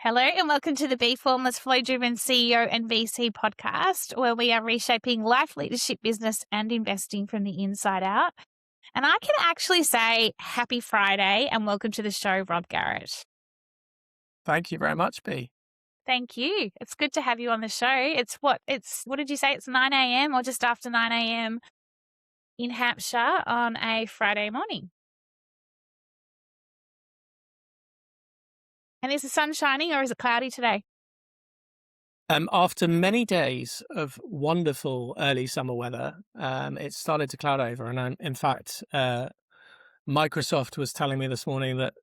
Hello and welcome to the Be Formless Flow Driven CEO and VC podcast, where we are reshaping life, leadership, business, and investing from the inside out. And I can actually say happy Friday and welcome to the show, Rob Garrett. Thank you very much, B. Thank you. It's good to have you on the show. What did you say? It's 9 a.m. or just after 9 a.m. in Hampshire on a Friday morning. And is the sun shining or is it cloudy today? After many days of wonderful early summer weather, it started to cloud over. And in fact, Microsoft was telling me this morning that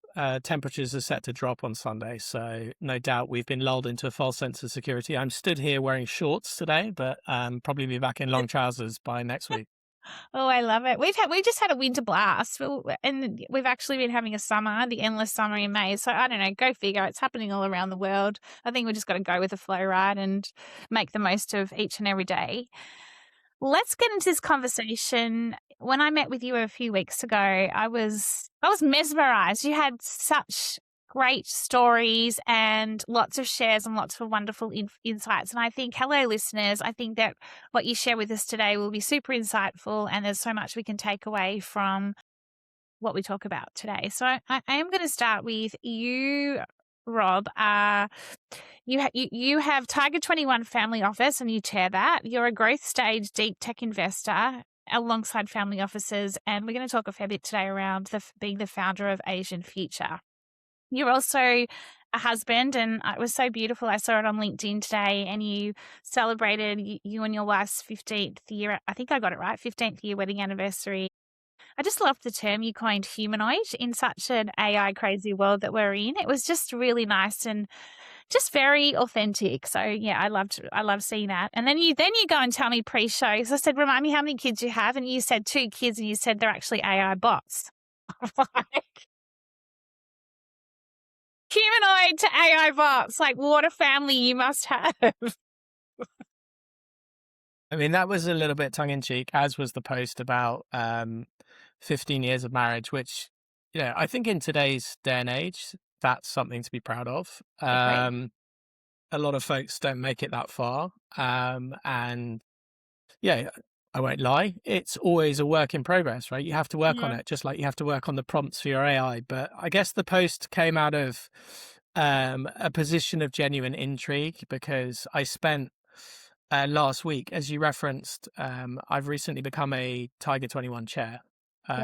temperatures are set to drop on Sunday. So no doubt we've been lulled into a false sense of security. I'm stood here wearing shorts today, but probably be back in long trousers by next week. Oh, I love it. We just had a winter blast, and we've actually been having a summer, the endless summer in May. So I don't know, go figure. It's happening all around the world. I think we just got to go with the flow, right, and make the most of each and every day. Let's get into this conversation. When I met with you a few weeks ago, I was mesmerized. You had such great stories and lots of shares and lots of wonderful insights. And I think, hello, listeners, I think that what you share with us today will be super insightful, and there's so much we can take away from what we talk about today. So I am going to start with you, Rob. You have Tiger 21 Family Office and you chair that. You're a growth stage deep tech investor alongside family offices, and we're going to talk a fair bit today around being the founder of Asian Future. You're also a husband, and it was so beautiful. I saw it on LinkedIn today, and you celebrated you and your wife's 15th year. I think I got it right, 15th year wedding anniversary. I just love the term you coined, humanoid, in such an AI crazy world that we're in. It was just really nice and just very authentic. So yeah, I loved seeing that. And then you go and tell me pre-show. So I said, remind me how many kids you have, and you said 2 kids, and you said they're actually AI bots. Humanoid to AI bots. Like, what a family you must have. I mean, that was a little bit tongue in cheek, as was the post about 15 years of marriage, which, I think in today's day and age, that's something to be proud of. A lot of folks don't make it that far. And yeah, I won't lie, it's always a work in progress, right? You have to work on it, just like you have to work on the prompts for your AI. But I guess the post came out of a position of genuine intrigue, because I spent last week, as you referenced, I've recently become a Tiger 21 chair,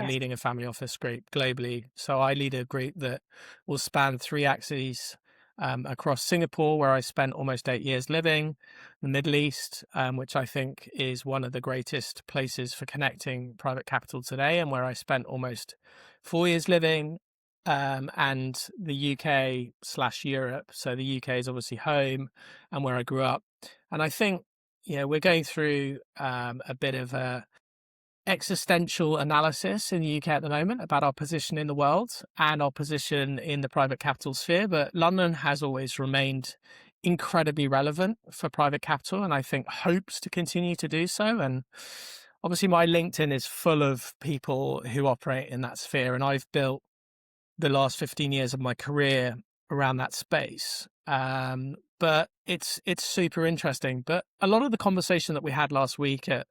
leading a family office group globally. So I lead a group that will span 3 axes across Singapore, where I spent almost 8 years living, the Middle East, which I think is one of the greatest places for connecting private capital today, and where I spent almost 4 years living, and the UK/Europe. So the UK is obviously home and where I grew up. And I think, we're going through a bit of a existential analysis in the UK at the moment about our position in the world and our position in the private capital sphere. But London has always remained incredibly relevant for private capital, and I think hopes to continue to do so. And obviously my LinkedIn is full of people who operate in that sphere, and I've built the last 15 years of my career around that space. But it's super interesting. But a lot of the conversation that we had last week at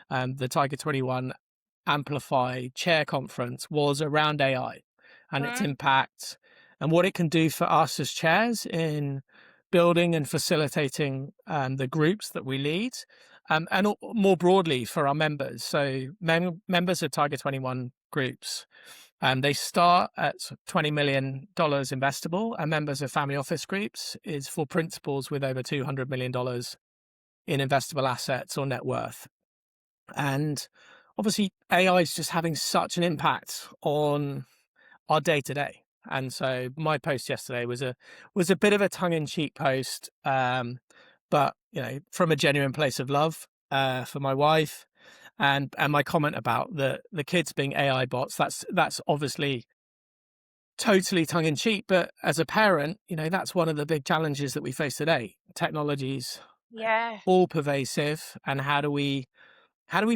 the Tiger 21 Amplify Chair Conference was around AI and its impact and what it can do for us as chairs in building and facilitating the groups that we lead, and more broadly for our members. So members of Tiger 21 groups, they start at $20 million investable, and members of family office groups is for principals with over $200 million in investable assets or net worth. And obviously AI is just having such an impact on our day to day. And so my post yesterday was a bit of a tongue-in-cheek post, but from a genuine place of love for my wife. And my comment about the kids being AI bots, that's obviously totally tongue in cheek. But as a parent, that's one of the big challenges that we face today. Technology's all pervasive, and how do we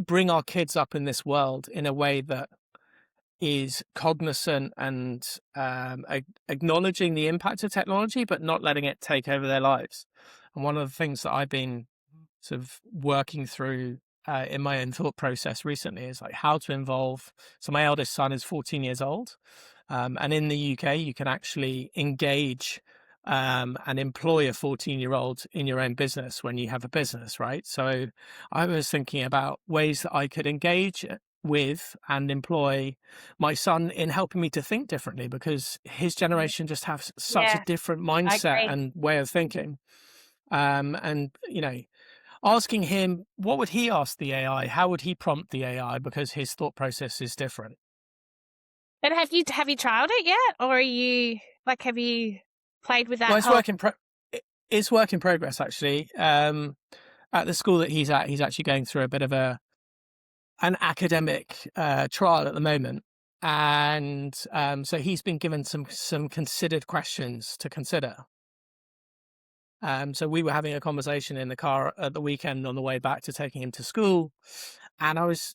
bring our kids up in this world in a way that is cognizant and acknowledging the impact of technology, but not letting it take over their lives. And one of the things that I've been sort of working through in my own thought process recently is like how to involve. So my eldest son is 14 years old, and in the UK, you can actually engage and employ a 14-year-old in your own business when you have a business, right? So I was thinking about ways that I could engage with and employ my son in helping me to think differently, because his generation just has such a Yeah, different I mindset agree. and way of thinking. And asking him, what would he ask the AI? How would he prompt the AI? Because his thought process is different. But have you trialed it yet, or have you played with Well, that whole? it's work in progress, actually. At the school that he's at, he's actually going through a bit of an academic trial at the moment. And so he's been given some considered questions to consider. So we were having a conversation in the car at the weekend on the way back to taking him to school. And I was,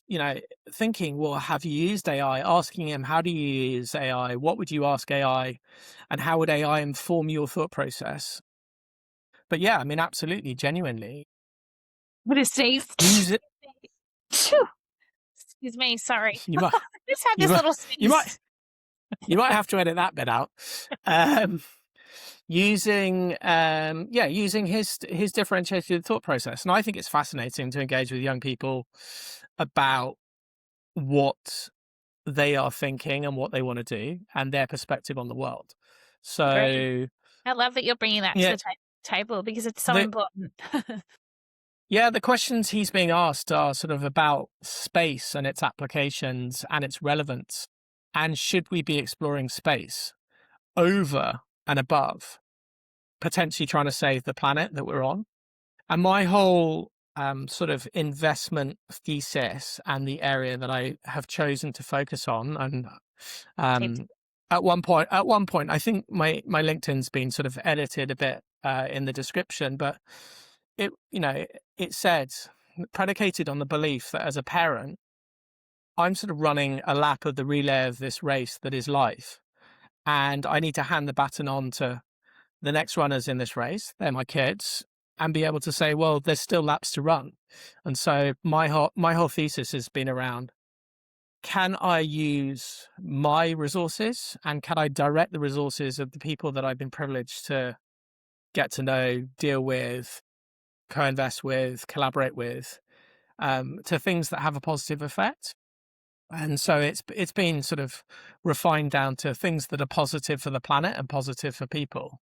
thinking, well, have you used AI? Asking him, how do you use AI? What would you ask AI? And how would AI inform your thought process? But yeah, I mean, absolutely, genuinely. What is Steve? Use it. Excuse me, sorry. You might, Just had you this might, little you might, sneeze. you might have to edit that bit out. Um, using his differentiated thought process. And I think it's fascinating to engage with young people about what they are thinking and what they want to do and their perspective on the world. Great. So I love that you're bringing that to yeah, the table because it's so the important. the questions he's being asked are sort of about space and its applications and its relevance. And should we be exploring space over and above potentially trying to save the planet that we're on? And my whole sort of investment thesis and the area that I have chosen to focus on, and Tips. at one point, I think my LinkedIn's been sort of edited a bit in the description, but it said, predicated on the belief that as a parent, I'm sort of running a lap of the relay of this race that is life, and I need to hand the baton on to the next runners in this race. They're my kids, and be able to say, well, there's still laps to run. And so my whole thesis has been around, can I use my resources and can I direct the resources of the people that I've been privileged to get to know, deal with, co-invest with, collaborate with, to things that have a positive effect? And so it's been sort of refined down to things that are positive for the planet and positive for people.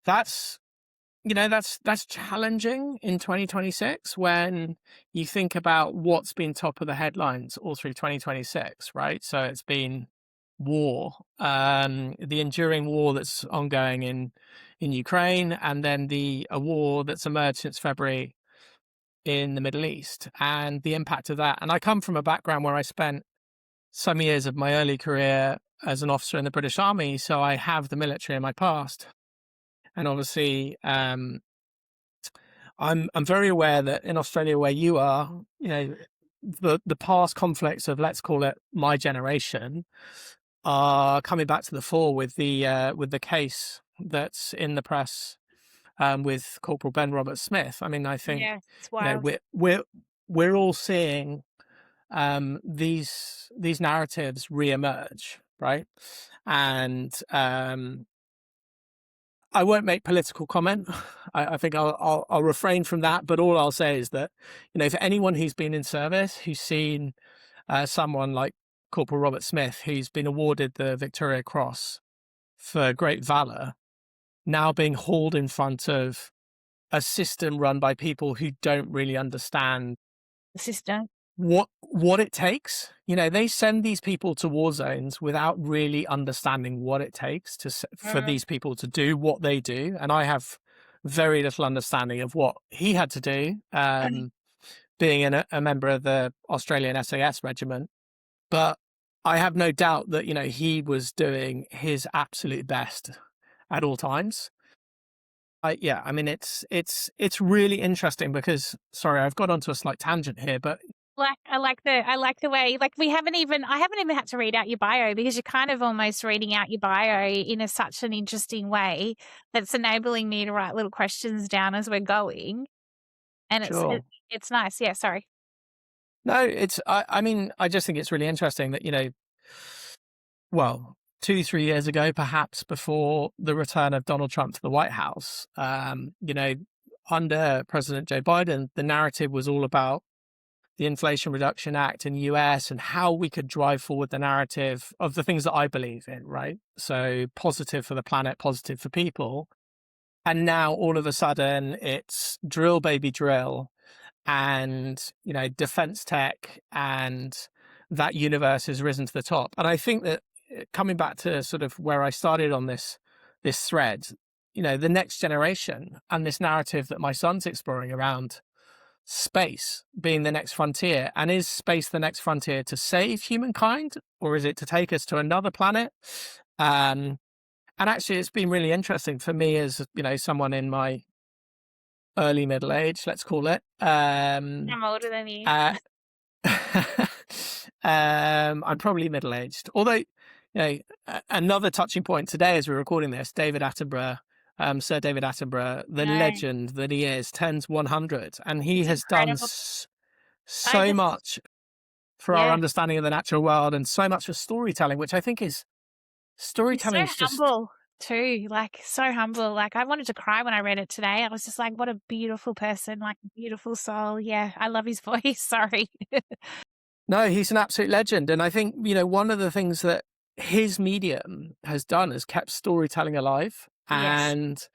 That's that's challenging in 2026 when you think about what's been top of the headlines all through 2026, right? So it's been war, the enduring war that's ongoing in Ukraine, and then a war that's emerged since February in the Middle East, and the impact of that. And I come from a background where I spent some years of my early career as an officer in the British Army, so I have the military in my past. And obviously, I'm very aware that in Australia, where you are, the past conflicts of, let's call it, my generation, are coming back to the fore with the case that's in the press with Corporal Ben Robert Smith. I mean, I think Yeah, it's wild. we're all seeing these narratives reemerge, right? And I won't make political comment. I think I'll refrain from that. But all I'll say is that, for anyone who's been in service, who's seen someone like Corporal Robert Smith, who's been awarded the Victoria Cross for great valor, now being hauled in front of a system run by people who don't really understand The sister. what it takes. They send these people to war zones without really understanding what it takes for Mm. these people to do what they do. And I have very little understanding of what he had to do, being a member of the Australian SAS regiment. But I have no doubt that, he was doing his absolute best at all times. I mean, it's really interesting because, sorry, I've got onto a slight tangent here, but I like the way, like, I haven't even had to read out your bio, because you're kind of almost reading out your bio in such an interesting way that's enabling me to write little questions down as we're going, and Sure. it's nice. Yeah, sorry. No, I mean, I just think it's really interesting that, well, 2, 3 years ago, perhaps before the return of Donald Trump to the White House, under President Joe Biden, the narrative was all about the Inflation Reduction Act in the US and how we could drive forward the narrative of the things that I believe in, right? So positive for the planet, positive for people. And now all of a sudden it's drill, baby, drill, and, defense tech, and that universe has risen to the top. And I think that, coming back to sort of where I started on this thread, the next generation and this narrative that my son's exploring around space being the next frontier. And is space the next frontier to save humankind, or is it to take us to another planet? And actually, it's been really interesting for me as, someone in my early middle age, let's call it. I'm older than you. Uh, I'm probably middle aged. Although, another touching point today as we're recording this, David Attenborough, Sir David Attenborough, the No, legend that he is, turns 100, and he it's has done incredible. I so just much for our Yeah. understanding of the natural world, and so much for storytelling, which I think is He's so storytelling's just humble too, like, so humble. Like, I wanted to cry when I read it today. I was just like, what a beautiful person, like, a beautiful soul. Yeah, I love his voice. Sorry. no, he's an absolute legend. And I think, one of the things that his medium has done is kept storytelling alive. Yes.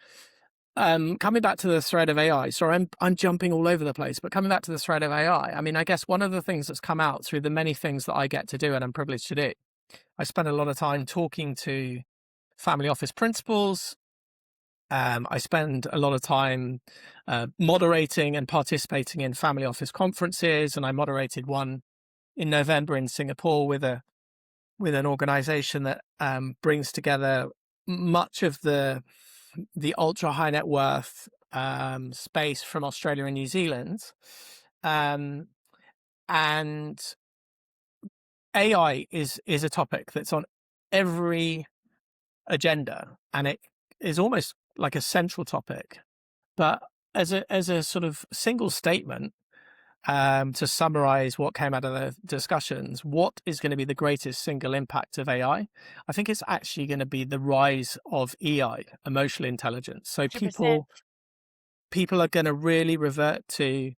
And coming back to the thread of AI, sorry, I'm jumping all over the place, but coming back to the thread of AI, I mean, I guess one of the things that's come out through the many things that I get to do and I'm privileged to do, I spend a lot of time talking to family office principals. I spend a lot of time moderating and participating in family office conferences, and I moderated one in November in Singapore with an organization that brings together much of the ultra high net worth space from Australia and New Zealand. And AI is a topic that's on every agenda, and it is almost like a central topic. But as a sort of single statement, to summarize what came out of the discussions, what is going to be the greatest single impact of AI? I think it's actually going to be the rise of EI, emotional intelligence. So 100%. people are going to really revert to,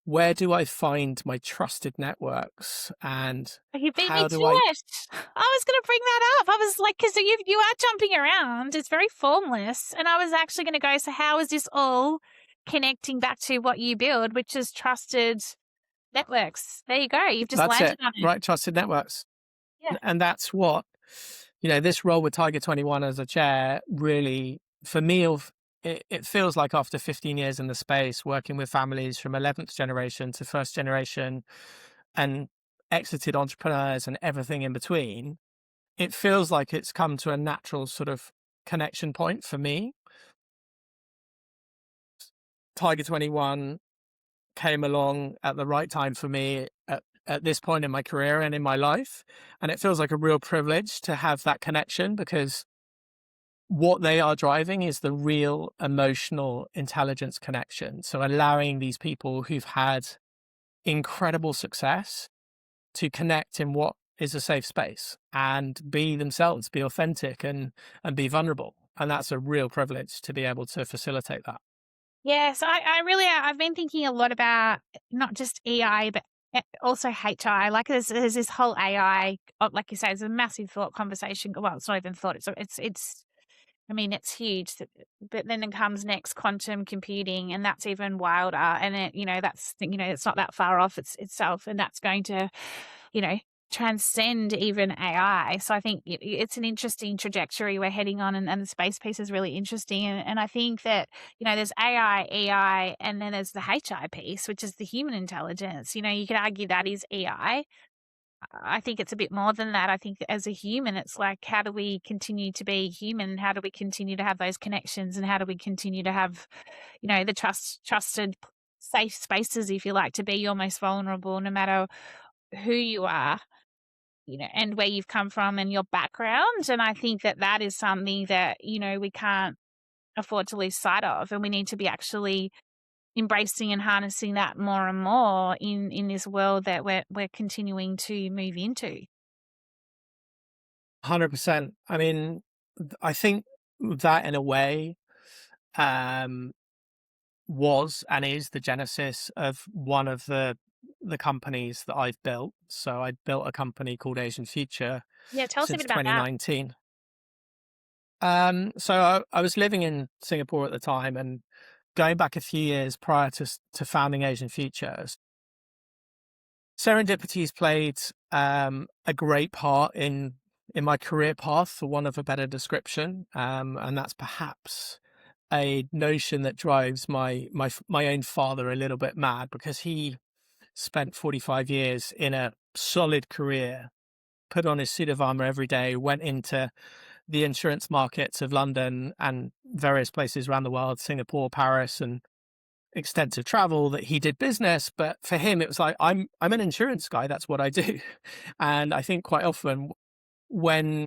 where do I find my trusted networks, and You beat me how to do I? it. I was going to bring that up. I was like, because you are jumping around. It's very formless. And I was actually going to go, so how is this all connecting back to what you build, which is trusted networks? There you go. You've just That's landed it, on it. right? Trusted networks, Yeah. and that's what, this role with Tiger 21 as a chair really, for me, it feels like after 15 years in the space, working with families from 11th generation to first generation and exited entrepreneurs and everything in between, it feels like it's come to a natural sort of connection point for me. Tiger 21 came along at the right time for me at this point in my career and in my life. And it feels like a real privilege to have that connection, because what they are driving is the real emotional intelligence connection. So allowing these people who've had incredible success to connect in what is a safe space and be themselves, be authentic, and be vulnerable. And that's a real privilege to be able to facilitate that. Yeah, so I really, I've been thinking a lot about not just EI, but also HI. Like, there's this whole AI, like you say, it's a massive thought conversation. Well, it's not even thought. It's. I mean, it's huge. But then it comes next quantum computing, and that's even wilder. And that's it's not that far off itself, and that's going to, you know, transcend even AI. So I think it's an interesting trajectory we're heading on, and the space piece is really interesting. And I think that, there's AI, EI, and then there's the HI piece, which is the human intelligence. You could argue that is EI. I think it's a bit more than that. I think as a human, it's like, how do we continue to be human? How do we continue to have those connections? And how do we continue to have, the trusted safe spaces, if you like, to be your most vulnerable, no matter who you are, and where you've come from and your background. And I think that that is something that, we can't afford to lose sight of. And we need to be actually embracing and harnessing that more and more in this world that we're continuing to move into. 100%. I mean, I think that in a way um, was and is the genesis of one of the companies that I've built. So I built a company called Asian Future Yeah, tell us a bit since about that. 2019. So I was living in Singapore at the time, and going back a few years prior to founding Asian Futures, serendipity's played a great part in my career path, for want of a better description, and that's perhaps a notion that drives my own father a little bit mad, because he spent 45 years in a solid career, put on his suit of armor every day, went into the insurance markets of London and various places around the world, Singapore, Paris, and extensive travel, that he did business. But for him, it was like, I'm an insurance guy. That's what I do. And I think quite often when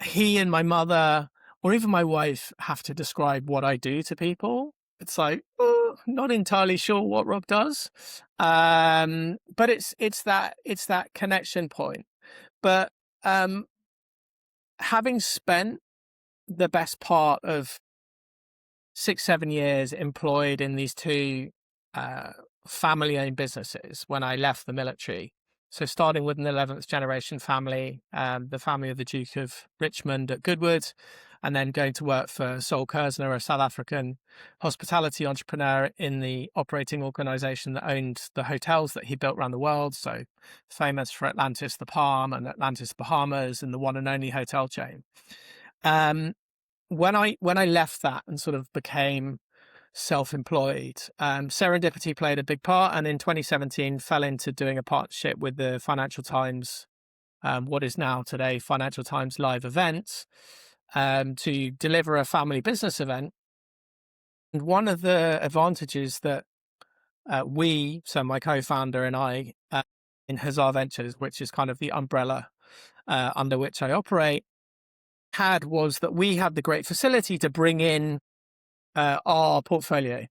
he and my mother, or even my wife, have to describe what I do to people, it's like, oh, not entirely sure what Rob does. But it's that connection point. But having spent the best part of 6-7 years employed in these two family-owned businesses when I left the military. So starting with an 11th generation family, the family of the Duke of Richmond at Goodwood, and then going to work for Sol Kerzner, a South African hospitality entrepreneur in the operating organization that owned the hotels that he built around the world. So famous for Atlantis the Palm and Atlantis Bahamas and the one and only hotel chain. When I left that and sort of became self-employed, serendipity played a big part, and in 2017 fell into doing a partnership with the Financial Times, what is now today Financial Times Live Events, to deliver a family business event. And one of the advantages that so my co-founder and I, in Hazard Ventures, which is kind of the umbrella under which I operate, had, was that we had the great facility to bring in our portfolio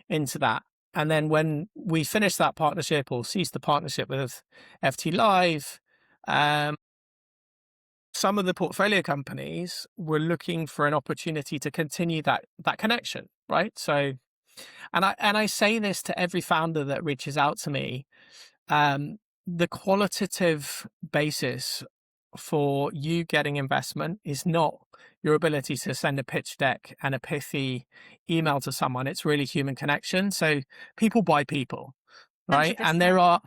into that. And then when we finished that partnership, or ceased the partnership with FT Live, some of the portfolio companies were looking for an opportunity to continue that connection, right? So, and I say this to every founder that reaches out to me, the qualitative basis for you getting investment is not your ability to send a pitch deck and a pithy email to someone. It's really human connection. So people buy people, right? And 100%.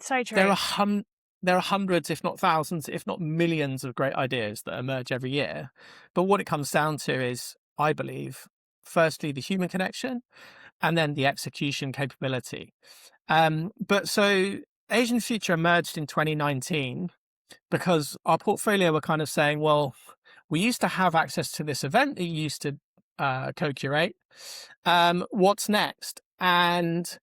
So there true. are hundreds, if not thousands, if not millions of great ideas that emerge every year. But what it comes down to is, I believe, firstly, the human connection, and then the execution capability. But so Asian Future emerged in 2019 because our portfolio were kind of saying, well, we used to have access to this event that you used to co-curate. What's next? And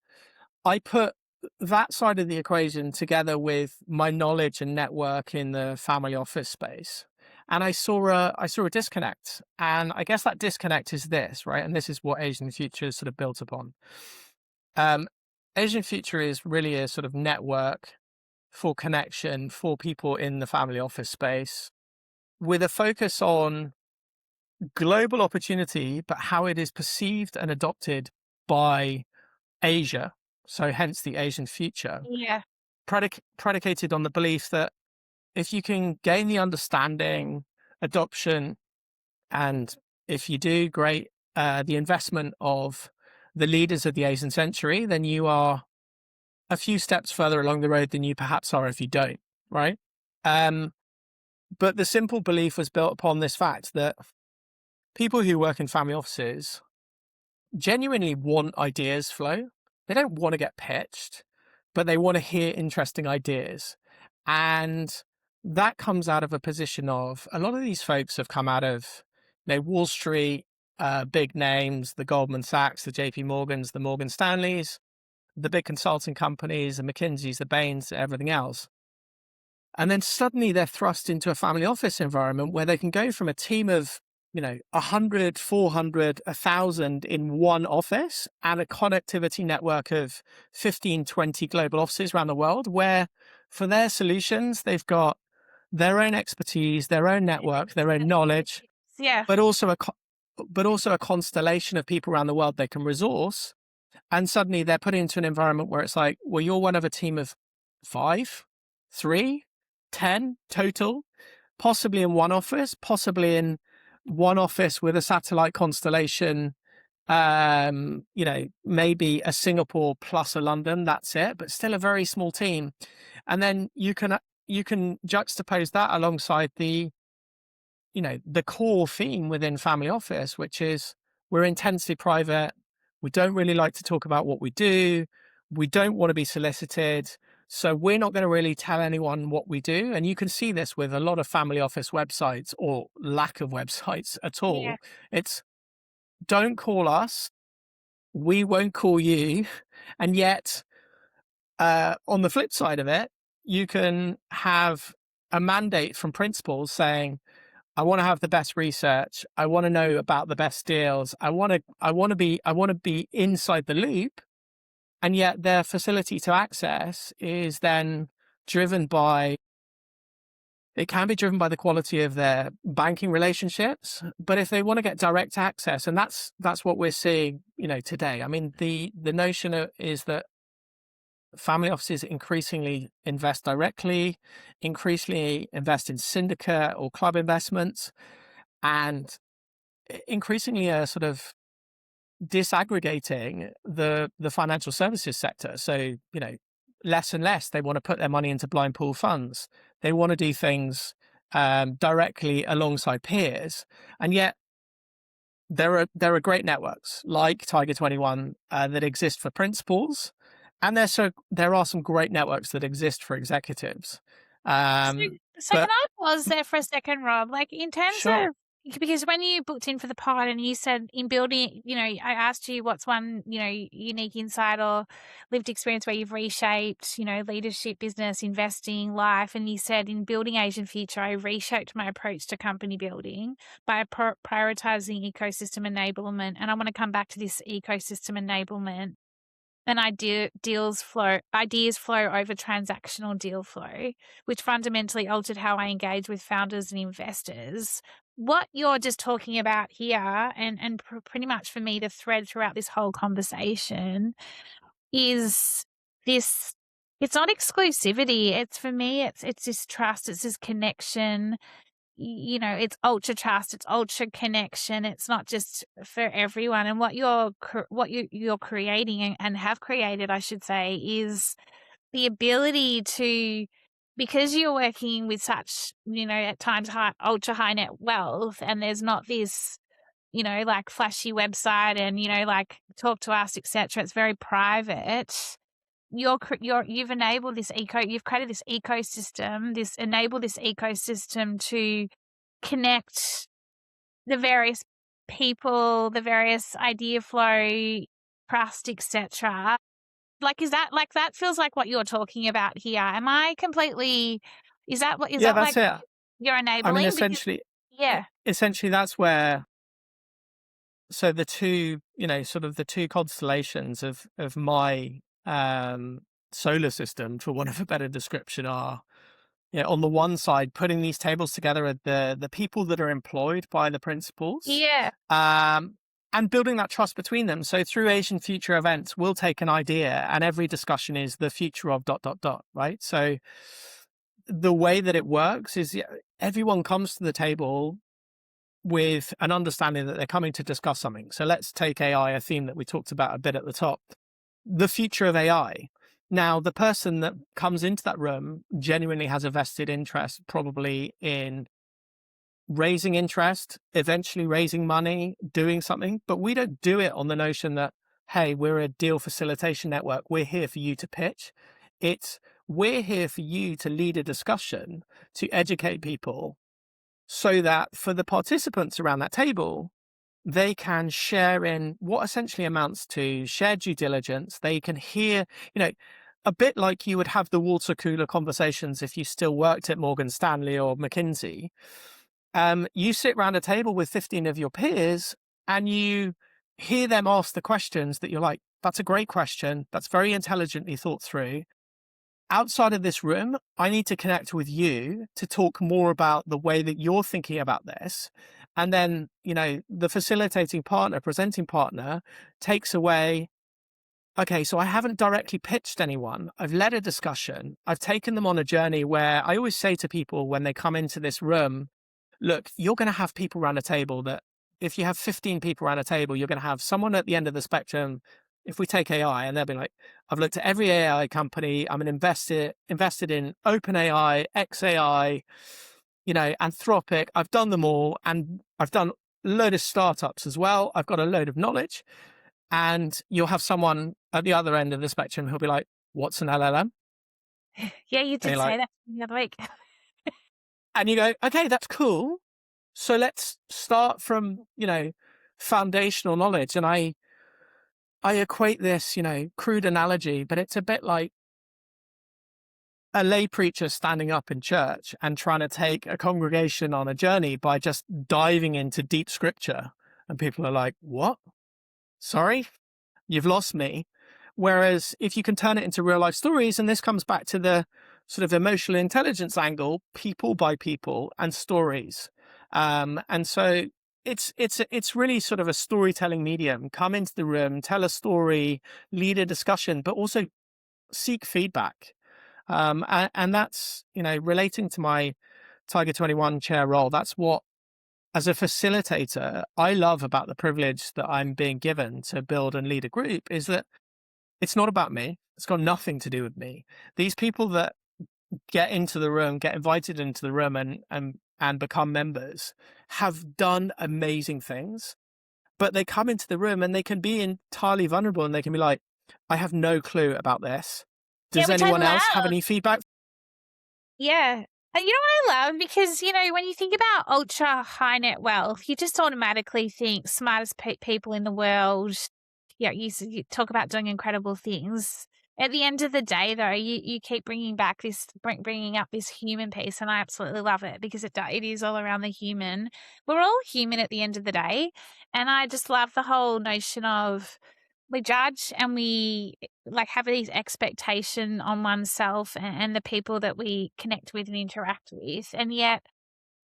I put that side of the equation together with my knowledge and network in the family office space, and I saw a disconnect. And I guess that disconnect is this, right? And this is what Asian Future is sort of built upon. Asian Future is really a sort of network for connection for people in the family office space, with a focus on global opportunity, but how it is perceived and adopted by Asia. So hence the Asian Future, Yeah. predicated on the belief that if you can gain the understanding, adoption, and if you do, great, the investment of the leaders of the Asian century, then you are a few steps further along the road than you perhaps are if you don't, right? But the simple belief was built upon this fact that people who work in family offices genuinely want ideas flow. They don't want to get pitched, but they want to hear interesting ideas. And that comes out of a position of, a lot of these folks have come out of, Wall Street, big names, the Goldman Sachs, the JP Morgans, the Morgan Stanleys, the big consulting companies, the McKinseys, the Bains, everything else. And then suddenly they're thrust into a family office environment where they can go from a team of, 100, 400, 1,000 in one office and a connectivity network of 15, 20 global offices around the world, where for their solutions, they've got their own expertise, their own network, their own knowledge, Yeah. but also a constellation of people around the world they can resource. And suddenly they're put into an environment where it's like, well, you're one of a team of 5, 3, 10 total, possibly in one office, possibly in one office with a satellite constellation, maybe a Singapore plus a London, that's it, but still a very small team. And then you can juxtapose that alongside the core theme within family office, which is we're intensely private. We don't really like to talk about what we do. We don't want to be solicited. So we're not going to really tell anyone what we do. And you can see this with a lot of family office websites or lack of websites at all. Yeah. It's don't call us. We won't call you. And yet, on the flip side of it, you can have a mandate from principals saying, I want to have the best research. I want to know about the best deals. I want to be inside the loop. And yet their facility to access is then it can be driven by the quality of their banking relationships. But if they want to get direct access, and that's what we're seeing, today. I mean, the notion is that family offices increasingly invest directly, increasingly invest in syndicate or club investments, and increasingly are sort of disaggregating the financial services sector. So, less and less they want to put their money into blind pool funds. They want to do things directly alongside peers. And yet there are great networks like Tiger 21 that exist for principals. And there are some great networks that exist for executives. So can I pause there for a second, Rob? Like in terms Sure. of, because when you booked in for the pod and you said in building, I asked you what's one, unique insight or lived experience where you've reshaped, leadership, business, investing, life. And you said in building Asian Future, I reshaped my approach to company building by prioritizing ecosystem enablement. And I want to come back to this ecosystem enablement. And ideas flow over transactional deal flow, which fundamentally altered how I engage with founders and investors. What you're just talking about here, and pretty much for me, the thread throughout this whole conversation is this. It's not exclusivity. It's for me. It's this trust. It's this connection. It's ultra trust, it's ultra connection. It's not just for everyone. And what you're creating and have created, I should say, is the ability to, because you're working with such, at times ultra high net wealth, and there's not this, like flashy website and, like talk to us, etc. It's very private. You've enabled you've created this ecosystem, enable this ecosystem to connect the various people, the various idea flow, trust, etc. Like, that feels like what you're talking about here. Am I completely, is that That's like it. you're enabling? I mean, essentially that's where, so the two, sort of the two constellations of my solar system, for want of a better description, are, on the one side, putting these tables together at the people that are employed by the principals, and building that trust between them. So through Asian Future events, we'll take an idea, and every discussion is the future of ... right? So the way that it works is everyone comes to the table with an understanding that they're coming to discuss something. So let's take AI, a theme that we talked about a bit at the top, the future of AI. Now, the person that comes into that room genuinely has a vested interest, probably in raising interest, eventually raising money, doing something. But we don't do it on the notion that, hey, we're a deal facilitation network. We're here for you to pitch. We're here for you to lead a discussion, to educate people, so that for the participants around that table, they can share in what essentially amounts to shared due diligence. They can hear, you know, a bit like you would have the water cooler conversations if you still worked at Morgan Stanley or McKinsey. You sit around a table with 15 of your peers and you hear them ask the questions that you're like, that's a great question. That's very intelligently thought through. Outside of this room, I need to connect with you to talk more about the way that you're thinking about this. And then, the facilitating partner, presenting partner takes away, okay, so I haven't directly pitched anyone. I've led a discussion. I've taken them on a journey where I always say to people when they come into this room, look, you're going to have people around a table that if you have 15 people around a table, you're going to have someone at the end of the spectrum. If we take AI and they'll be like, I've looked at every AI company. I'm an invested in OpenAI, XAI, Anthropic. I've done them all. And I've done a load of startups as well. I've got a load of knowledge. And you'll have someone at the other end of the spectrum who'll be like, what's an LLM? Yeah, you did say that the other week. And you go, okay, that's cool. So let's start from, foundational knowledge. And I equate this, crude analogy, but it's a bit like a lay preacher standing up in church and trying to take a congregation on a journey by just diving into deep scripture. And people are like, what? Sorry, you've lost me. Whereas if you can turn it into real life stories, and this comes back to the sort of emotional intelligence angle, people by people and stories. And so it's really sort of a storytelling medium. Come into the room, tell a story, lead a discussion, but also seek feedback. And that's, relating to my Tiger 21 chair role. That's what, as a facilitator, I love about the privilege that I'm being given to build and lead a group is that it's not about me. It's got nothing to do with me. These people that get into the room, get invited into the room and become members have done amazing things, but they come into the room and they can be entirely vulnerable and they can be like, I have no clue about this. Does anyone else have any feedback? Yeah. And you know what I love? Because, when you think about ultra high net wealth, you just automatically think smartest people in the world. Yeah, you talk about doing incredible things. At the end of the day, though, you keep bringing up this human piece, and I absolutely love it because it is all around the human. We're all human at the end of the day, and I just love the whole notion of we judge and we have these expectation on oneself and the people that we connect with and interact with, and yet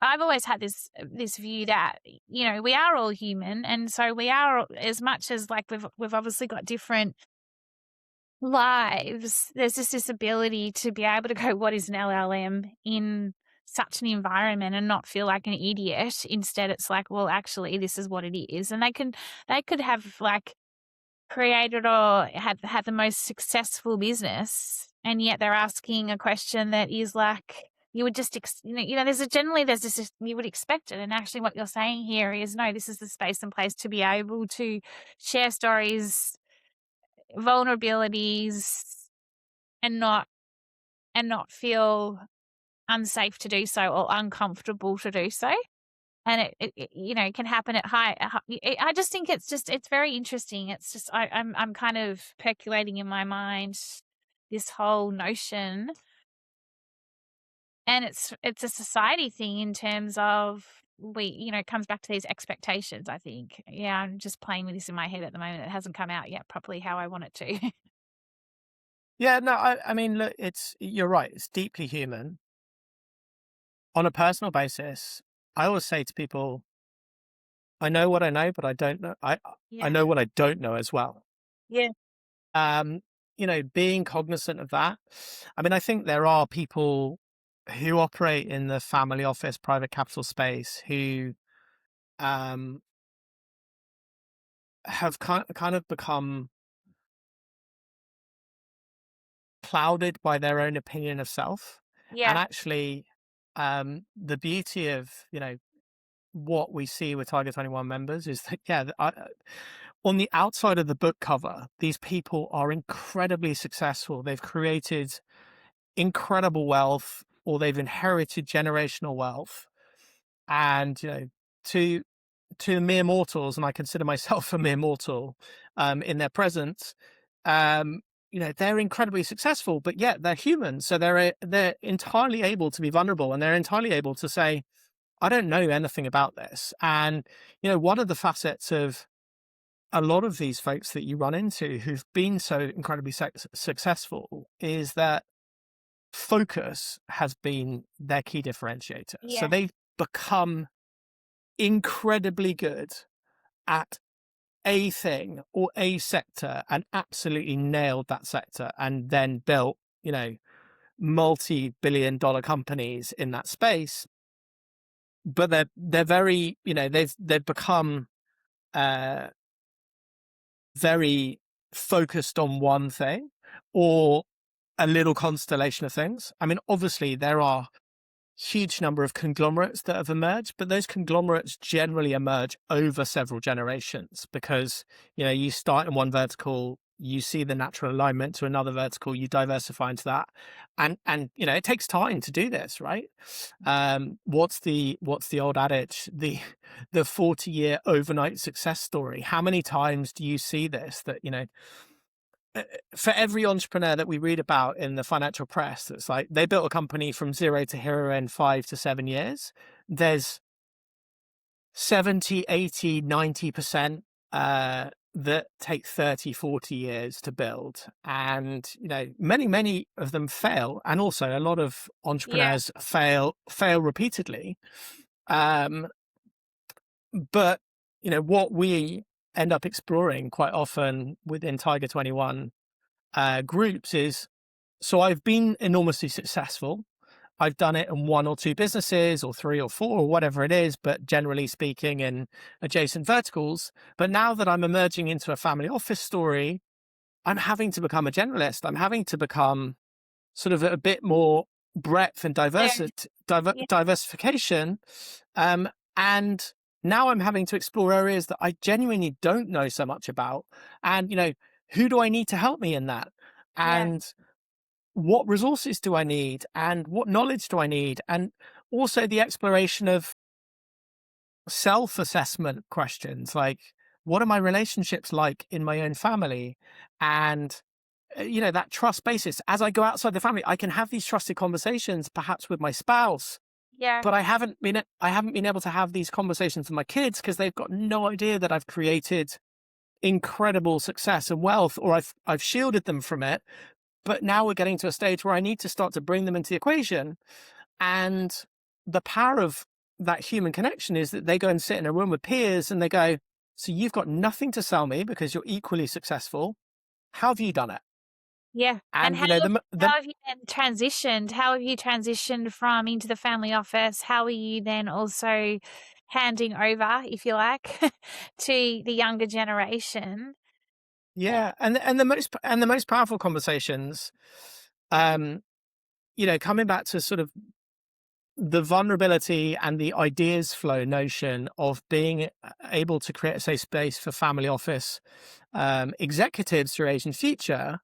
I've always had this view that, we are all human. And so we are, as much as we've obviously got different lives, there's just this ability to be able to go, what is an LLM in such an environment and not feel like an idiot. Instead, it's like, well, actually, this is what it is. And they could have created or had the most successful business. And yet they're asking a question that is like, you would just, there's this, you would expect it. And actually what you're saying here is, no, this is the space and place to be able to share stories, vulnerabilities, and not feel unsafe to do so or uncomfortable to do so. And it can happen at I just think it's very interesting. It's just, I'm kind of percolating in my mind this whole notion. And it's a society thing in terms of it comes back to these expectations, I think. Yeah, I'm just playing with this in my head at the moment. It hasn't come out yet properly how I want it to. Yeah, no, I mean, look, you're right. It's deeply human. On a personal basis, I always say to people, I know what I know, but I don't know. I know what I don't know as well. Yeah. Being cognizant of that. I mean, I think there are people who operate in the family office, private capital space who have kind of become clouded by their own opinion of self. Yeah. And actually, the beauty of, what we see with Tiger 21 members is that, on the outside of the book cover, these people are incredibly successful. They've created incredible wealth or they've inherited generational wealth. And, to to mere mortals, and I consider myself a mere mortal, in their presence, they're incredibly successful, but yet they're human. So they're entirely able to be vulnerable, and they're entirely able to say, I don't know anything about this. And, one of the facets of a lot of these folks that you run into who've been so incredibly successful is that focus has been their key differentiator. So Yeah. they've become incredibly good at a thing or a sector and absolutely nailed that sector, and then built, multi-billion-dollar companies in that space. But they're very, they've become very focused on one thing or a little constellation of things. I mean, obviously there are huge number of conglomerates that have emerged, but those conglomerates generally emerge over several generations because, you start in one vertical, you see the natural alignment to another vertical, you diversify into that. And it takes time to do this, right? What's the old adage? The 40-year overnight success story. How many times do you see this that, for every entrepreneur that we read about in the financial press, that's like they built a company from 0 to hero in 5 to 7 years, there's 70, 80, 90% that take 30, 40 years to build. And, many of them fail. And also a lot of Yeah. entrepreneurs fail repeatedly. But, what we end up exploring quite often within Tiger 21 groups is, so I've been enormously successful. I've done it in 1 or 2 businesses or 3 or 4 or whatever it is, but generally speaking in adjacent verticals. But now that I'm emerging into a family office story, I'm having to become a generalist. I'm having to become sort of a bit more breadth and Yeah. Yeah. diversification. And now I'm having to explore areas that I genuinely don't know so much about. And, who do I need to help me in that? Yeah. And what resources do I need? And what knowledge do I need? And also the exploration of self-assessment questions, like what are my relationships like in my own family? And that trust basis. As I go outside the family, I can have these trusted conversations, perhaps with my spouse, Yeah. but I haven't been able to have these conversations with my kids because they've got no idea that I've created incredible success and wealth, or I've shielded them from it. But now we're getting to a stage where I need to start to bring them into the equation. And the power of that human connection is that they go and sit in a room with peers and they go, so you've got nothing to sell me because you're equally successful. How have you done it? Yeah. And And, how have you then transitioned? How have you transitioned from into the family office? How are you then also handing over, if you like, to the younger generation? yeah. And the most powerful conversations, um, coming back to sort of the vulnerability and the ideas flow notion of being able to create a safe space for family office executives through Asian Future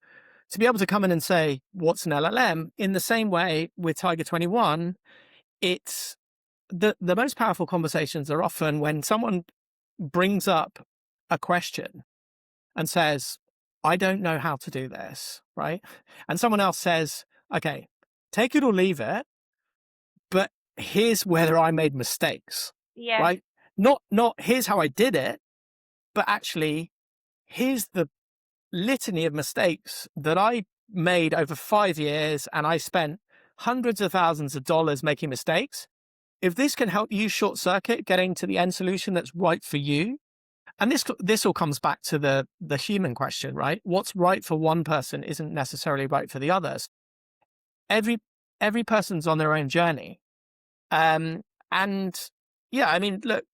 to be able to come in and say, what's an LLM? In the same way with Tiger 21, it's the most powerful conversations are often when someone brings up a question and says, I don't know how to do this, right? And someone else says, okay, take it or leave it, but here's where I made mistakes, Yeah. right? Not here's how I did it, but actually here's the litany of mistakes that I made over 5 years, and I spent hundreds of thousands of dollars making mistakes. If this can help you short circuit getting to the end solution that's right for you, and this all comes back to the human question, right? What's right for one person isn't necessarily right for the others. Every person's on their own journey. And yeah, I mean, look,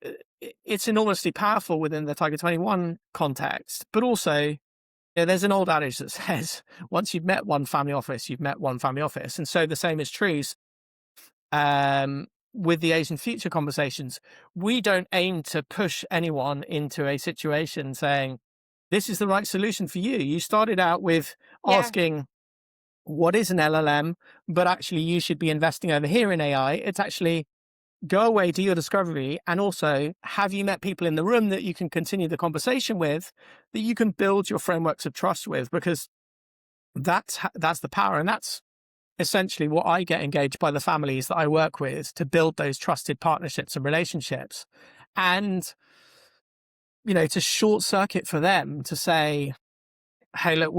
it's enormously powerful within the Tiger 21 context, but also, there's an old adage that says, once you've met one family office, you've met one family office. And so the same is true with the Asian Future conversations. We don't aim to push anyone into a situation saying, this is the right solution for you. You started out with Yeah. asking, what is an LLM? But actually, you should be investing over here in AI. It's actually, go away, do your discovery, and also have you met people in the room that you can continue the conversation with, that you can build your frameworks of trust with, because that's the power. And that's essentially what I get engaged by the families that I work with, to build those trusted partnerships and relationships. And, to short circuit for them to say, hey, look,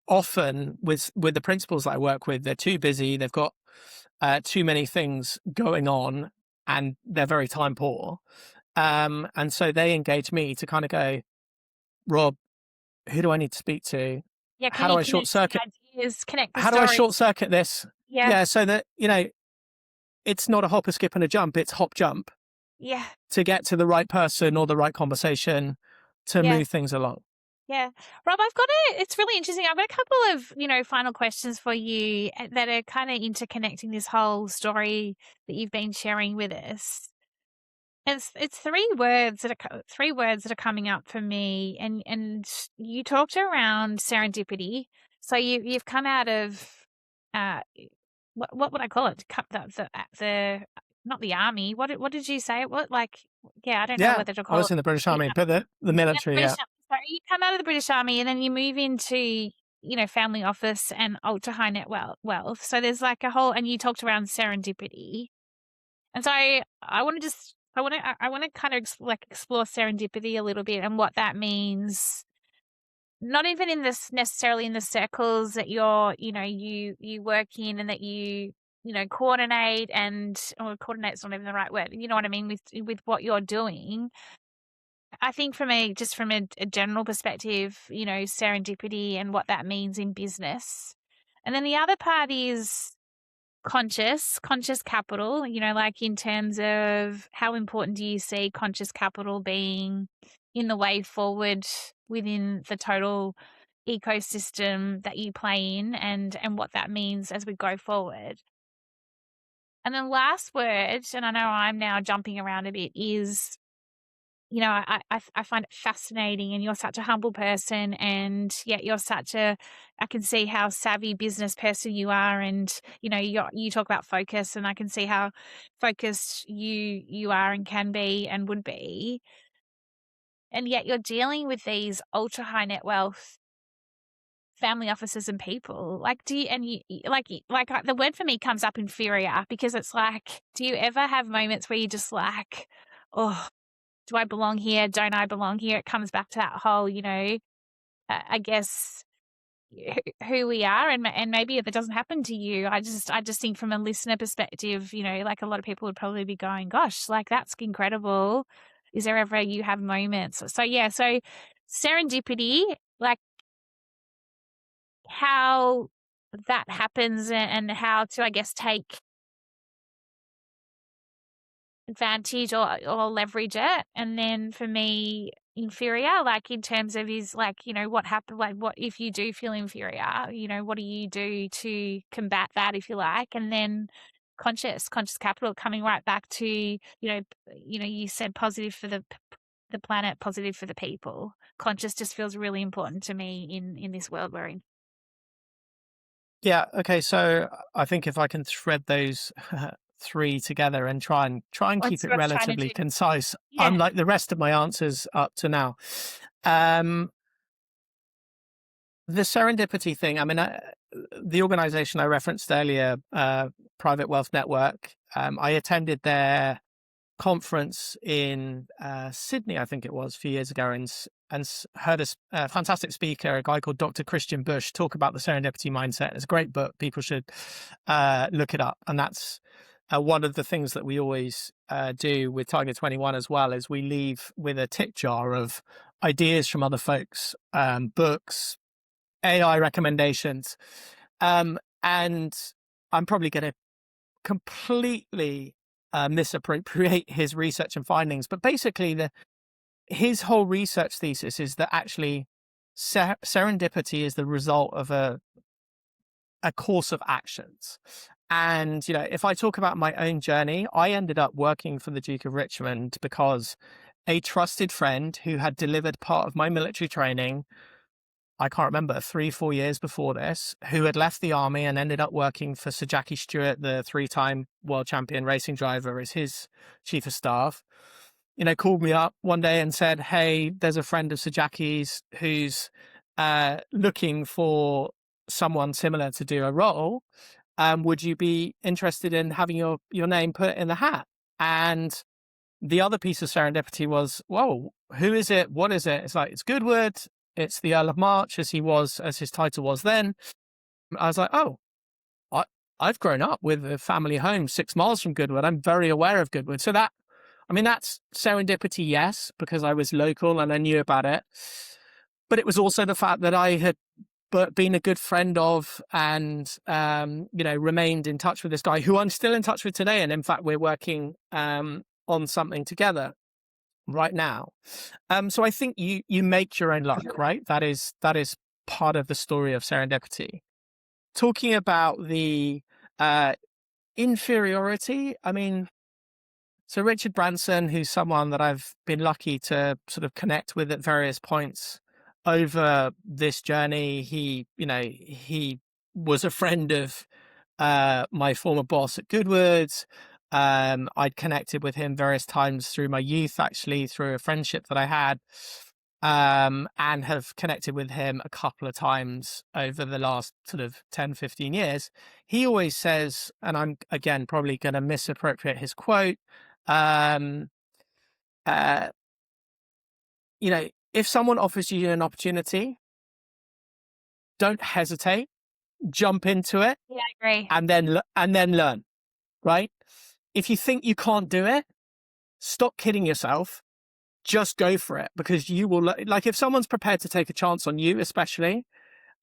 often with the principals that I work with, they're too busy. They've got too many things going on and they're very time poor. And so they engage me to kind of go, Rob, who do I need to speak to? Yeah, can How do you I short connect the circuit? ideas, connect the How do I stories? short circuit this? Yeah, Yeah. So that, it's not a hop, a skip and a jump. It's hop, jump yeah, to get to the right person or the right conversation to yeah. move things along. Yeah. Rob, it's really interesting. I've got a couple of, final questions for you that are kind of interconnecting this whole story that you've been sharing with us. It's three words that are coming up for me, and you talked around serendipity. So you've come out of uh what would I call it? The not the army. What did you say? What, like, yeah, I don't know Yeah. whether to I call was it in the British the Army, but the military. British Yeah. Army. So you come out of the British Army and then you move into, family office and ultra high net wealth. So there's like a whole, and you talked around serendipity. And so I want to kind of explore serendipity a little bit and what that means. Not even in this necessarily in the circles that you work in and that coordinate, or coordinate's not even the right word. You know what I mean, with what you're doing. I think from a general perspective, serendipity and what that means in business. And then the other part is conscious capital, like in terms of how important do you see conscious capital being in the way forward within the total ecosystem that you play in, and what that means as we go forward. And then last word, and I know I'm now jumping around a bit, is I find it fascinating, and you're such a humble person, and yet you're I can see how savvy business person you are, and you talk about focus, and I can see how focused you are and can be and would be, and yet you're dealing with these ultra high net wealth family offices and people. Like, do you, and you the word for me comes up inferior, because it's like, do you ever have moments where you just like, oh, do I belong here? Don't I belong here? It comes back to that whole, I guess, who we are, and maybe if it doesn't happen to you, I just think from a listener perspective, like a lot of people would probably be going, "Gosh, like that's incredible." Is there ever you have moments? So yeah, so serendipity, like how that happens, and how to, I guess, take advantage or leverage it. And then for me, inferior, like in terms of, is like, what happened, like what if you do feel inferior, what do you do to combat that, if you like. And then conscious capital, coming right back to, you said positive for the planet, positive for the people. Conscious just feels really important to me in this world we're in. Yeah. Okay. So I think if I can thread those three together and try and keep What's it what's trying to relatively do? concise, Yeah. unlike the rest of my answers up to now. Um, the serendipity thing. I mean, the organization I referenced earlier, Private Wealth Network. I attended their conference in Sydney, I think it was, a few years ago, and heard a fantastic speaker, a guy called Dr. Christian Bush, talk about the serendipity mindset. It's a great book. People should look it up. And that's one of the things that we always do with Tiger 21 as well, is we leave with a tip jar of ideas from other folks, books, AI recommendations. And I'm probably going to completely misappropriate his research and findings, but basically his whole research thesis is that actually serendipity is the result of a course of actions. And if I talk about my own journey, I ended up working for the Duke of Richmond because a trusted friend who had delivered part of my military training I can't remember, 3-4 years before this, who had left the army and ended up working for Sir Jackie Stewart, the 3-time world champion racing driver, as his chief of staff, called me up one day and said, "Hey, there's a friend of Sir Jackie's who's looking for someone similar to do a role. Would you be interested in having your name put in the hat?" And the other piece of serendipity was, whoa, who is it? What is it? It's like, it's Goodwood. It's the Earl of March, as his title was then. I was like, oh, I've grown up with a family home 6 miles from Goodwood. I'm very aware of Goodwood. So that's serendipity, yes, because I was local and I knew about it. But it was also the fact that I had been a good friend of and, remained in touch with this guy who I'm still in touch with today. And in fact, we're working on something together right now. So I think you make your own luck, right? That is part of the story of serendipity. Talking about the inferiority, so Richard Branson, who's someone that I've been lucky to sort of connect with at various points over this journey, he was a friend of my former boss at Goodwood's. I'd connected with him various times through my youth, actually, through a friendship that I had, and have connected with him a couple of times over the last sort of 10, 15 years. He always says, and I'm, again, probably going to misappropriate his quote, if someone offers you an opportunity, don't hesitate, jump into it. Yeah, I agree. And then learn, right? If you think you can't do it, stop kidding yourself. Just go for it, because you will, like, if someone's prepared to take a chance on you, especially,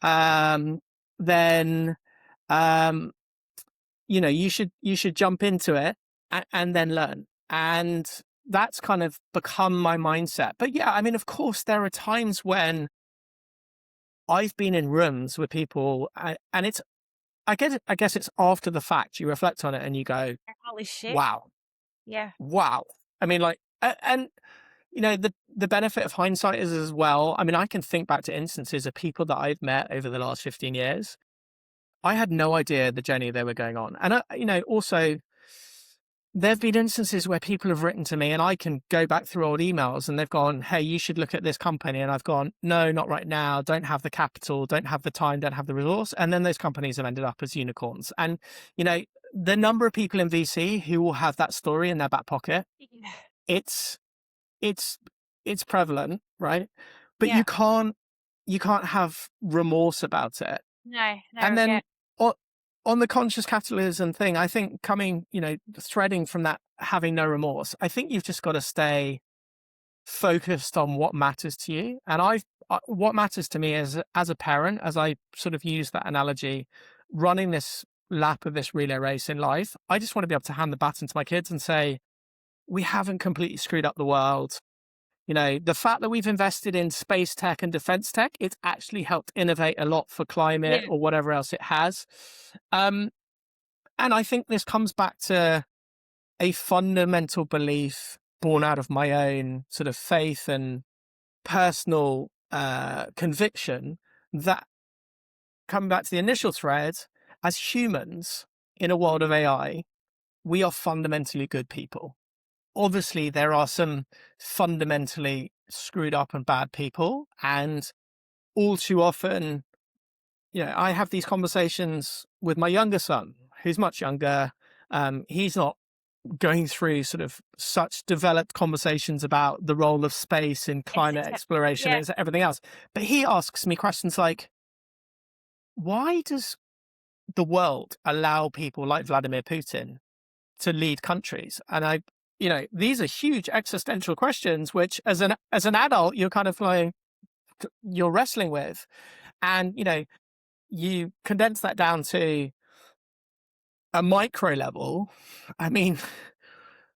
then, you should jump into it and then learn. And that's kind of become my mindset. But yeah, of course, there are times when I've been in rooms with people and it's, I guess it's after the fact, you reflect on it and you go, Holy shit. wow. Yeah. Wow. And the benefit of hindsight is as well. I can think back to instances of people that I've met over the last 15 years. I had no idea the journey they were going on. And, also, there've been instances where people have written to me and I can go back through old emails and they've gone, "Hey, you should look at this company." And I've gone, "No, not right now. Don't have the capital, don't have the time, don't have the resource." And then those companies have ended up as unicorns. And, the number of people in VC who will have that story in their back pocket, Yeah. it's prevalent, right? But Yeah. you can't have remorse about it. No, And then regret. on the conscious capitalism thing, I think threading from that, having no remorse, I think you've just got to stay focused on what matters to you. And what matters to me as a parent, as I sort of use that analogy, running this lap of this relay race in life, I just want to be able to hand the baton to my kids and say, we haven't completely screwed up the world. The fact that we've invested in space tech and defense tech, it's actually helped innovate a lot for climate or whatever else it has. And I think this comes back to a fundamental belief born out of my own sort of faith and personal conviction that, coming back to the initial thread, as humans in a world of AI, we are fundamentally good people. Obviously, there are some fundamentally screwed up and bad people. And all too often, I have these conversations with my younger son, who's much younger. He's not going through sort of such developed conversations about the role of space in climate exploration and everything else. But he asks me questions like, why does the world allow people like Vladimir Putin to lead countries? And these are huge existential questions, which as an adult, you're kind of like, you're wrestling with. And, you condense that down to a micro level.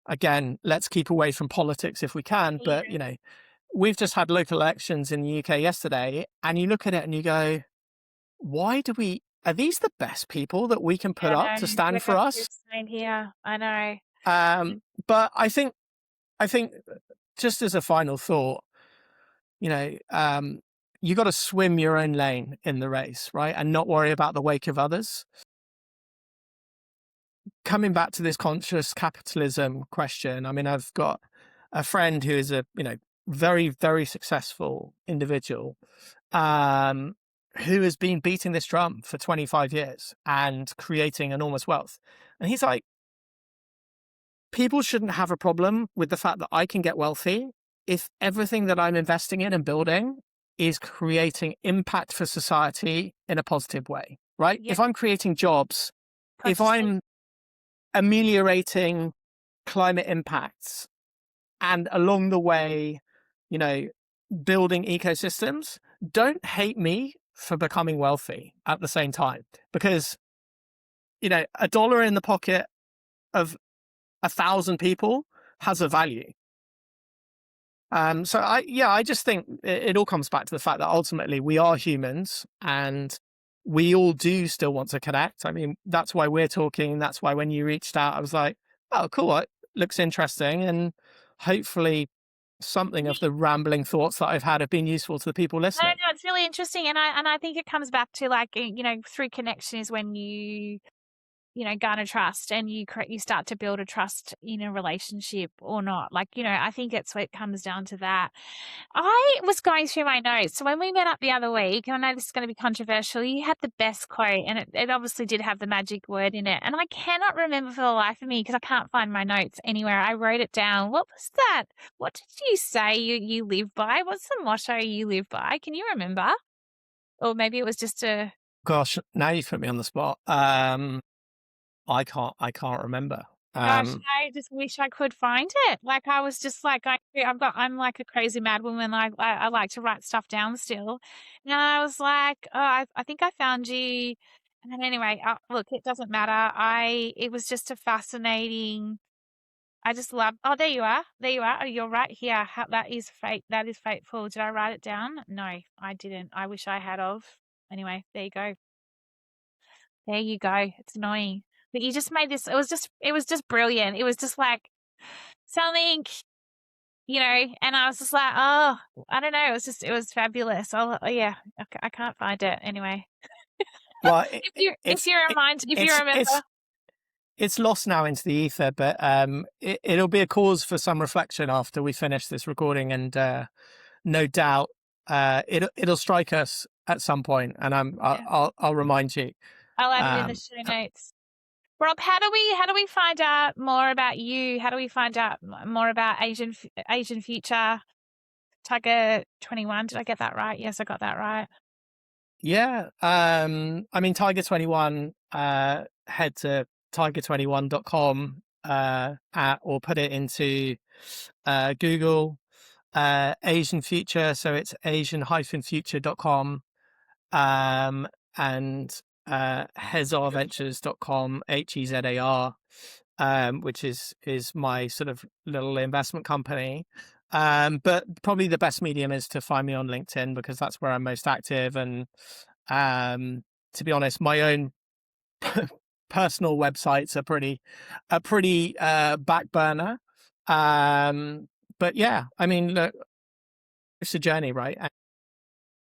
Again, let's keep away from politics if we can. But, we've just had local elections in the UK yesterday, and you look at it and you go, are these the best people that we can put up to stand for us? Here. I know. But I think just as a final thought, you got to swim your own lane in the race, right? And not worry about the wake of others. Coming back to this conscious capitalism question, I mean, I've got a friend who is a, very, very successful individual, um, who has been beating this drum for 25 years and creating enormous wealth. And he's like, people shouldn't have a problem with the fact that I can get wealthy if everything that I'm investing in and building is creating impact for society in a positive way, right? Yeah, If I'm creating jobs, if consciously. I'm ameliorating climate impacts, and along the way, you know, building ecosystems, don't hate me for becoming wealthy at the same time, because, a dollar in the pocket of 1,000 people has a value. So I just think it all comes back to the fact that ultimately we are humans and we all do still want to connect. I mean, that's why we're talking. That's why when you reached out, I was like, oh, cool. It looks interesting. And hopefully something of the rambling thoughts that I've had have been useful to the people No, listening. no, it's really interesting, and I think it comes back to, like, through connection is when garner trust, and you start to build a trust in a relationship or not. Like, I think it's what it comes down to that. I was going through my notes. So when we met up the other week, and I know this is going to be controversial, you had the best quote, and it obviously did have the magic word in it. And I cannot remember for the life of me because I can't find my notes anywhere. I wrote it down. What was that? What did you say you live by? What's the motto you live by? Can you remember? Or maybe it was just a Gosh, now you've put me on the spot. I can't remember. Gosh, I just wish I could find it. Like, I was just like, I'm like a crazy mad woman. I like to write stuff down still. And I was like, oh, I think I found you. And then anyway, look, it doesn't matter. It was just a fascinating, I just love, oh, there you are. There you are. Oh, you're right here. That is fate. That is fateful. Did I write it down? No, I didn't. I wish I had of. Anyway, there you go. There you go. It's annoying. But you just made this, it was just brilliant. It was just like something, and I was just like, oh, I don't know. It was fabulous. Oh yeah. Okay, I can't find it anyway. Well, If it's you it, remind, if you it's remember, it's it's lost now into the ether, but it'll be a cause for some reflection after we finish this recording, and no doubt it'll strike us at some point, and yeah, I'll remind you. I'll add it in the Um, show notes. Rob, how do we find out more about you? How do we find out more about Asian Future Tiger 21? Did I get that right? Yes, I got that right. yeah, I mean, Tiger 21. Head to tiger21.com or put it into Google. Asian Future, so it's asian-future.com, and hezarventures.com, HEZAR, which is my sort of little investment company. But probably the best medium is to find me on LinkedIn, because that's where I'm most active. And to be honest, my own personal websites are pretty back burner. But yeah, I mean, look, it's a journey, right? And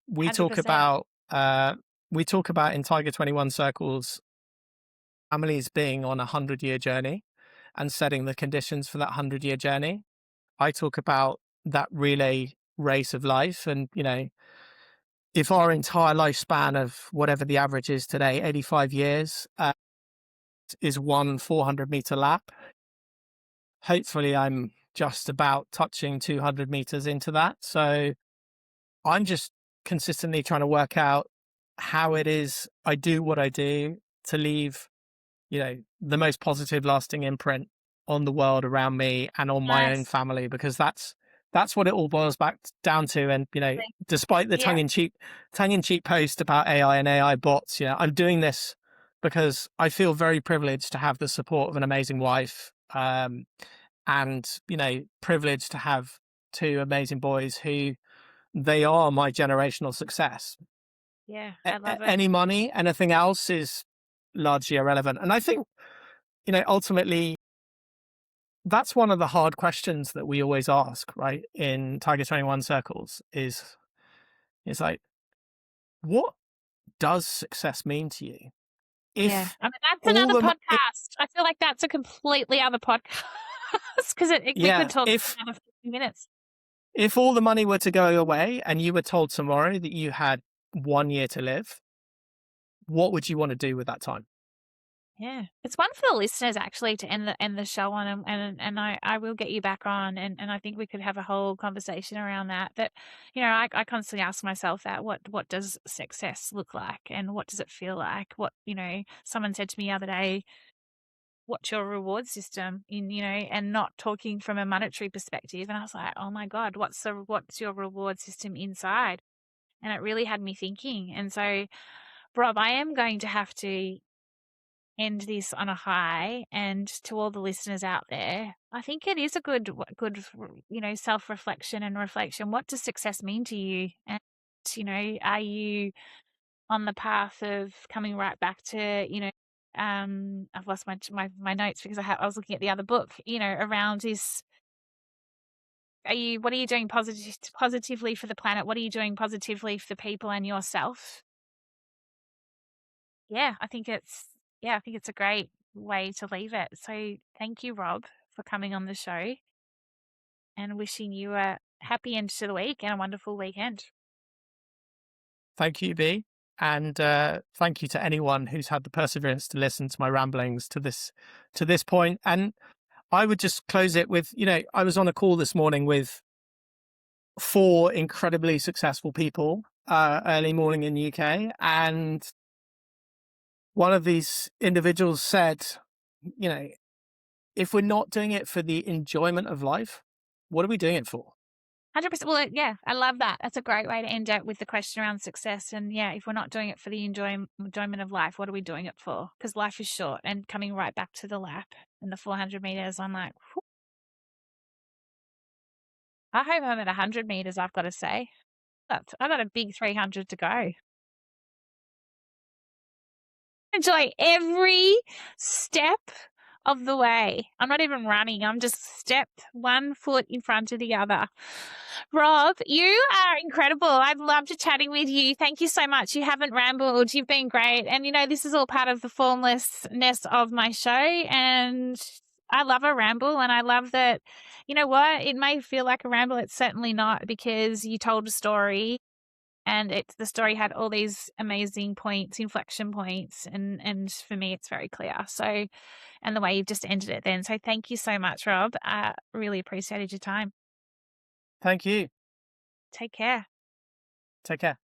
we talk 100%. about in Tiger 21 circles, families being on 100-year journey and setting the conditions for that 100-year journey. I talk about that relay race of life, and if our entire lifespan of whatever the average is today, 85 years, is one 400-meter lap. Hopefully I'm just about touching 200 meters into that. So I'm just consistently trying to work out how it is I do what I do to leave, the most positive lasting imprint on the world around me and on my own Nice. family, because that's what it all boils back down to. And, despite the Yeah. tongue-in-cheek post about AI and AI bots, I'm doing this because I feel very privileged to have the support of an amazing wife, and, privileged to have two amazing boys who, they are my generational success. Yeah. I love it. Any money, anything else is largely irrelevant. And I think, ultimately, that's one of the hard questions that we always ask, right, in Tiger 21 circles is, It's like, what does success mean to you? Yeah. If I mean, that's all another the, podcast. I feel like that's a completely other podcast because we could yeah, talk for another 50 minutes. if all the money were to go away and you were told tomorrow that you had 1 year to live, what would you want to do with that time? Yeah. It's one for the listeners actually to end the show on, and I will get you back on, and I think we could have a whole conversation around that. But, I constantly ask myself that, what does success look like, and what does it feel like? Someone said to me the other day, what's your reward system and not talking from a monetary perspective. And I was like, oh my God, what's your reward system inside? And it really had me thinking. And so, Rob, I am going to have to end this on a high. And to all the listeners out there, I think it is a good, self-reflection and reflection. What does success mean to you? And, are you on the path of coming right back to, I've lost my notes because I was looking at the other book, around this. What are you doing positively for the planet? What are you doing positively for the people and yourself? Yeah, I think it's a great way to leave it. So thank you, Rob, for coming on the show, and wishing you a happy end to the week and a wonderful weekend. Thank you, B. And thank you to anyone who's had the perseverance to listen to my ramblings to this point. And I would just close it with, I was on a call this morning with 4 incredibly successful people early morning in the UK. And one of these individuals said, if we're not doing it for the enjoyment of life, what are we doing it for? 100%. Well, yeah, I love that. That's a great way to end it with the question around success. And yeah, if we're not doing it for the enjoyment of life, what are we doing it for? Because life is short. And coming right back to the lap and the 400 meters, I'm like, whew. I hope I'm at 100 meters, I've got to say. I got a big 300 to go. Enjoy every step of the way. I'm not even running. I'm just step one foot in front of the other. Rob, you are incredible. I've loved chatting with you. Thank you so much. You haven't rambled. You've been great. And, this is all part of the formlessness of my show. And I love a ramble. And I love that, it may feel like a ramble. It's certainly not, because you told a story. And the story had all these amazing points, inflection points, and for me, it's very clear. So, and the way you've just ended it then. So thank you so much, Rob. I really appreciated your time. Thank you. Take care. Take care.